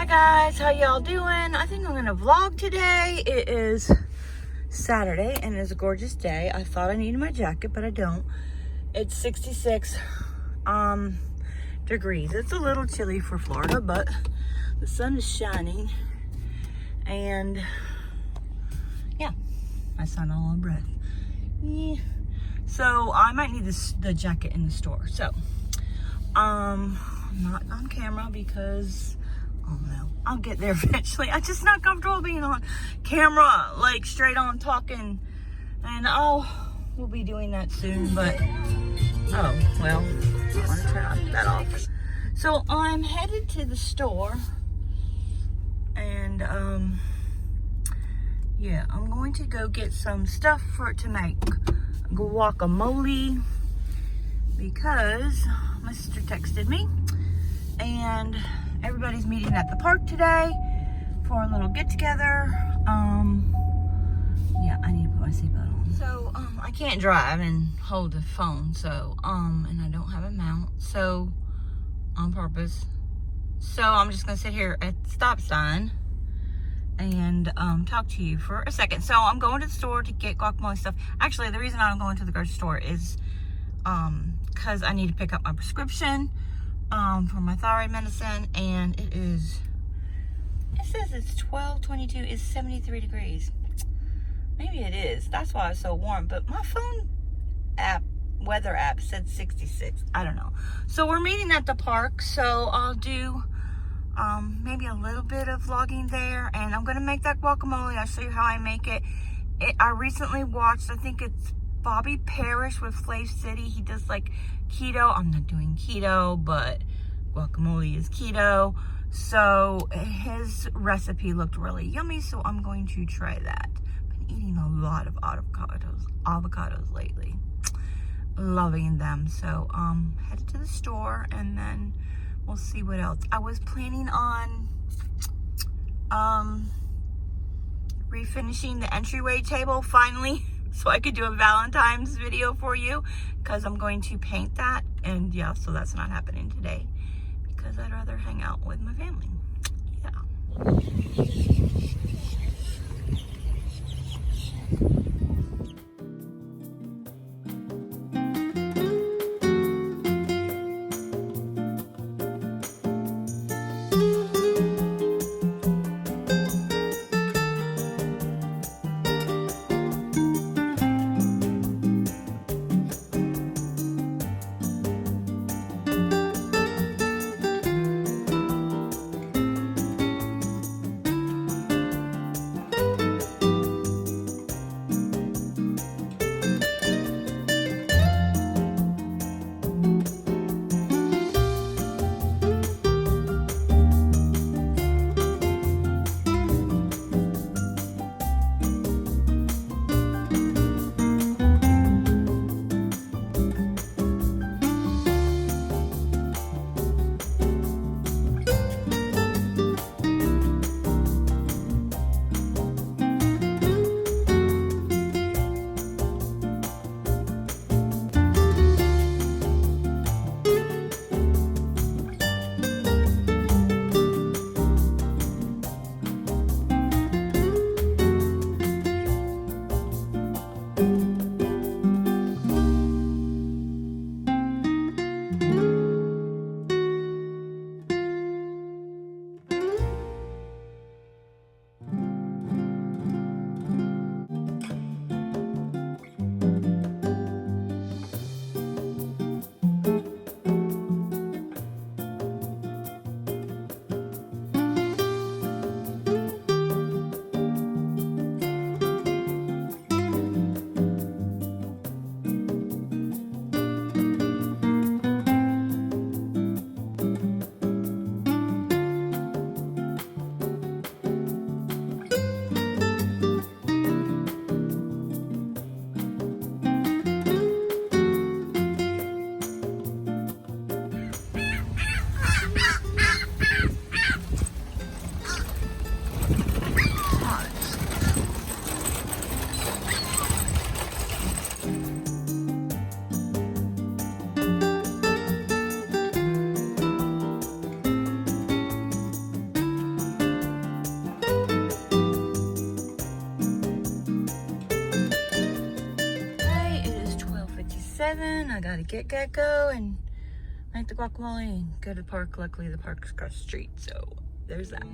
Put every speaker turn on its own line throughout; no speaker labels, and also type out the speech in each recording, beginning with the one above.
Hi guys, how y'all doing? I think I'm gonna vlog today. It is Saturday and it's a gorgeous day. I thought I needed my jacket, but I don't. It's 66 degrees. It's a little chilly for Florida, but the sun is shining. And yeah, I sound all out of breath. Yeah. So I might need the jacket in the store. So I'm not on camera because oh no, I'll get there eventually. I'm just not comfortable being on camera, like straight on talking. And we'll be doing that soon, but oh well, I want to turn that off. So I'm headed to the store and yeah, I'm going to go get some stuff to make guacamole because my sister texted me and everybody's meeting at the park today for a little get together. Yeah, I need to put my seatbelt on. So I can't drive and hold the phone, so and I don't have a mount, so on purpose. So I'm just gonna sit here at the stop sign and talk to you for a second. So I'm going to the store to get guacamole stuff. Actually, the reason I'm going to the grocery store is because I need to pick up my prescription for my thyroid medicine, and it says it's 12:22. It's 73 degrees. Maybe it is. That's why it's so warm. But my phone weather app said 66. I don't know. So we're meeting at the park. So I'll do maybe a little bit of vlogging there, and I'm gonna make that guacamole. I'll show you how I make it. I recently watched, I think it's Bobby Parrish with Flav City. He does like keto. I'm not doing keto, but guacamole is keto. So his recipe looked really yummy, so I'm going to try that. Been eating a lot of avocados lately. Loving them. So headed to the store and then we'll see what else. I was planning on refinishing the entryway table finally, so I could do a Valentine's video for you, because I'm going to paint that. And yeah, so that's not happening today because I'd rather hang out with my family. Yeah. go and make the guacamole and go to the park. Luckily, the park's across the street, so there's that.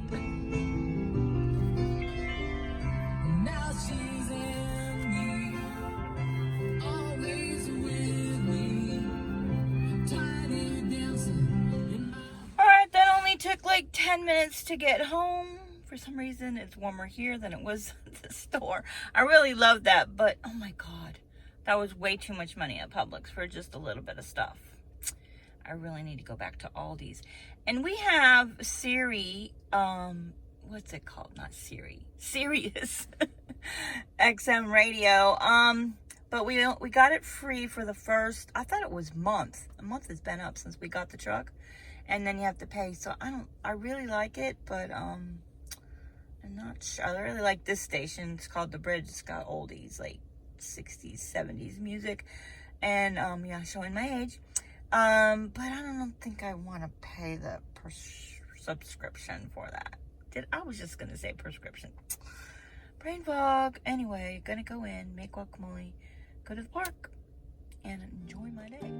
Now she's in me, always with me, tiny dancing. Alright, that only took like 10 minutes to get home. For some reason, it's warmer here than it was at the store. I really love that, but oh my god, that was way too much money at Publix for just a little bit of stuff. I really need to go back to Aldi's. And we have Siri, what's it called? Not Siri, Sirius XM radio. But we got it free for the first, I thought it was month. A month has been up since we got the truck. And then you have to pay. So I really like it, but I'm not sure. I really like this station. It's called The Bridge. It's got oldies, like 60s, 70s music. And yeah, showing my age. But I don't think I want to pay the subscription for that. I was just gonna say prescription. Brain fog. Anyway, gonna go in, make guacamole, go to the park, and enjoy my day.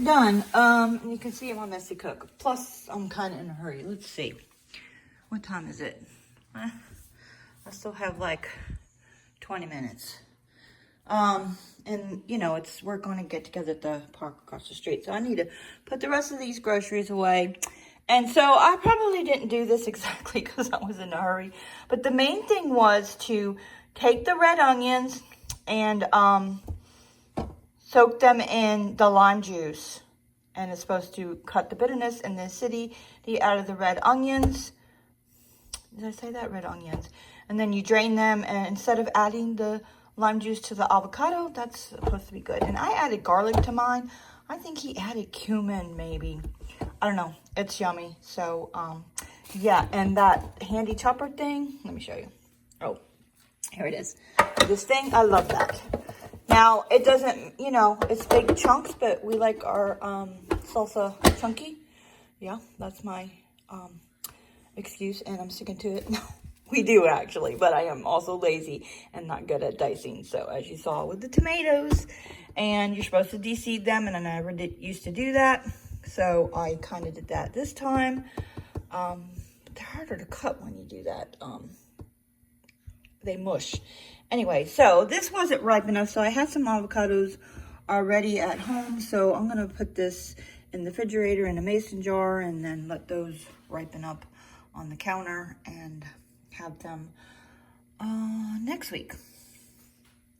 Done. And you can see I'm a messy cook. Plus, I'm kind of in a hurry. Let's see. What time is it? I still have like 20 minutes. And you know, we're going to get together at the park across the street. So I need to put the rest of these groceries away. And so I probably didn't do this exactly because I was in a hurry. But the main thing was to take the red onions, and soak them in the lime juice. And it's supposed to cut the bitterness and the acidity out of the red onions. Did I say that? Red onions. And then you drain them, and instead of adding the lime juice to the avocado, that's supposed to be good. And I added garlic to mine. I think he added cumin, maybe. I don't know. It's yummy. So, yeah. And that handy chopper thing, let me show you. Oh, here it is. This thing, I love that. Now, it doesn't, you know, it's big chunks, but we like our salsa chunky. Yeah, that's my excuse, and I'm sticking to it. No, we do actually, but I am also lazy and not good at dicing. So as you saw with the tomatoes, and you're supposed to de-seed them, and I never used to do that. So I kind of did that this time. But they're harder to cut when you do that. They mush. Anyway, so this wasn't ripe enough, so I had some avocados already at home. So I'm going to put this in the refrigerator in a mason jar and then let those ripen up on the counter and have them next week.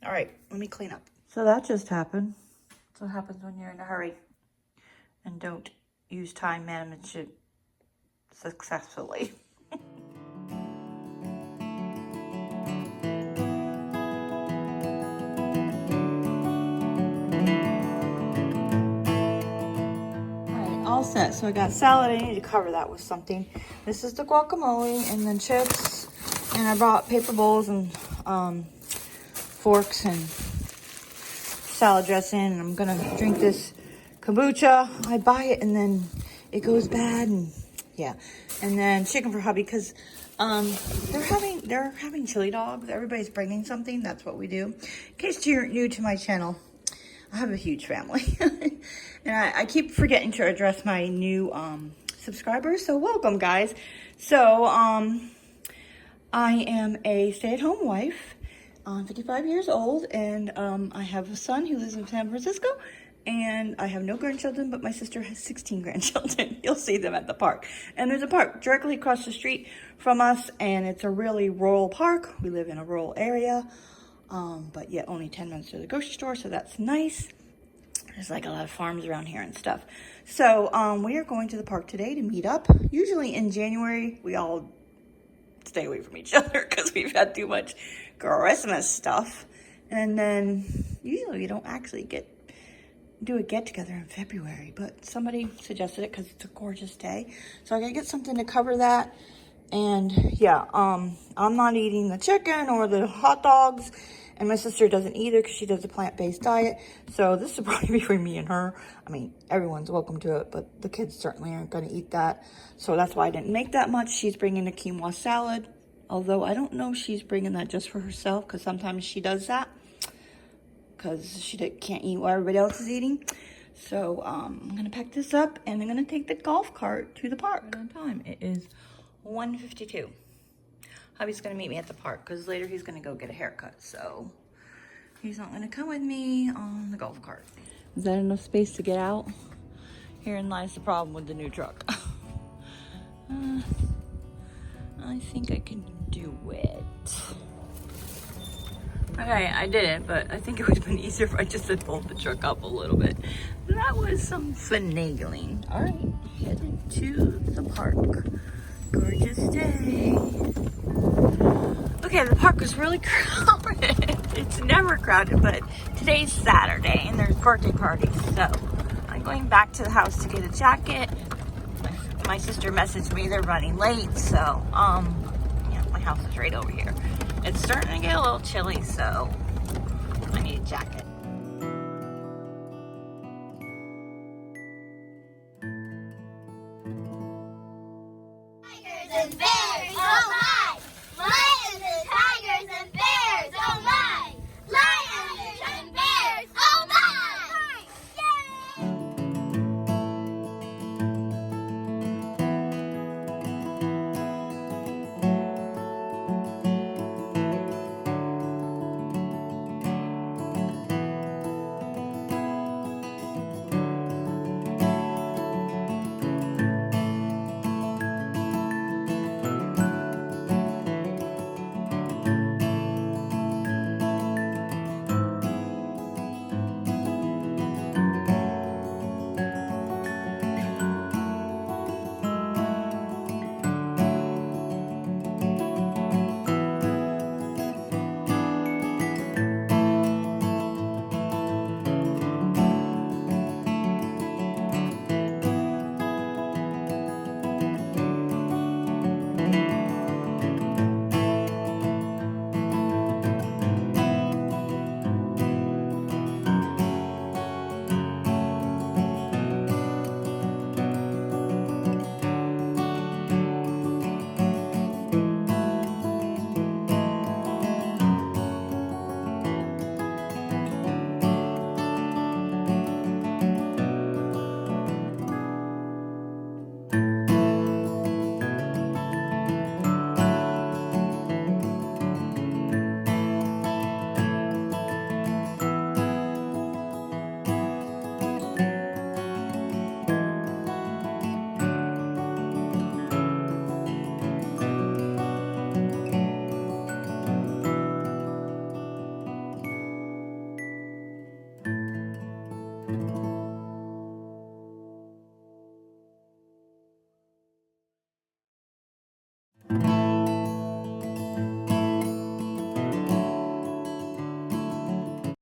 All right, let me clean up. So that just happened. That's what happens when you're in a hurry and don't use time management successfully. All set. So I got salad. I need to cover that with something. This is the guacamole, and then chips, and I brought paper bowls and forks and salad dressing, and I'm gonna drink this kombucha. I buy it and then it goes bad, and yeah. And then chicken for hubby, because they're having chili dogs. Everybody's bringing something. That's what we do. In case you're new to my channel, I have a huge family. And I keep forgetting to address my new subscribers. So welcome, guys. So I am a stay-at-home wife. I'm 55 years old, and I have a son who lives in San Francisco. And I have no grandchildren, but my sister has 16 grandchildren. You'll see them at the park. And there's a park directly across the street from us, and it's a really rural park. We live in a rural area, but yet only 10 minutes to the grocery store, so that's nice. There's like a lot of farms around here and stuff. So we are going to the park today to meet up. Usually in January, we all stay away from each other because we've had too much Christmas stuff. And then usually we don't actually do a get-together in February. But somebody suggested it because it's a gorgeous day. So I gotta get something to cover that. And yeah, I'm not eating the chicken or the hot dogs. And my sister doesn't either because she does a plant-based diet. So this will probably be for me and her. I mean, everyone's welcome to it, but the kids certainly aren't going to eat that. So that's why I didn't make that much. She's bringing a quinoa salad. Although I don't know if she's bringing that just for herself, because sometimes she does that. Because she can't eat what everybody else is eating. So I'm going to pack this up, and I'm going to take the golf cart to the park right on time. It is 1:52. Hubby's going to meet me at the park because later he's going to go get a haircut. So he's not going to come with me on the golf cart. Is that enough space to get out? Herein lies the problem with the new truck. I think I can do it. Okay, I did it, but I think it would have been easier if I just had pulled the truck up a little bit. That was some finagling. All right, headed to the park. Gorgeous day. Okay, the park was really crowded. It's never crowded, but today's Saturday and there's birthday parties. So I'm going back to the house to get a jacket. My sister messaged me they're running late, so yeah, my house is right over here. It's starting to get a little chilly, so I need a jacket. Tigers and bears.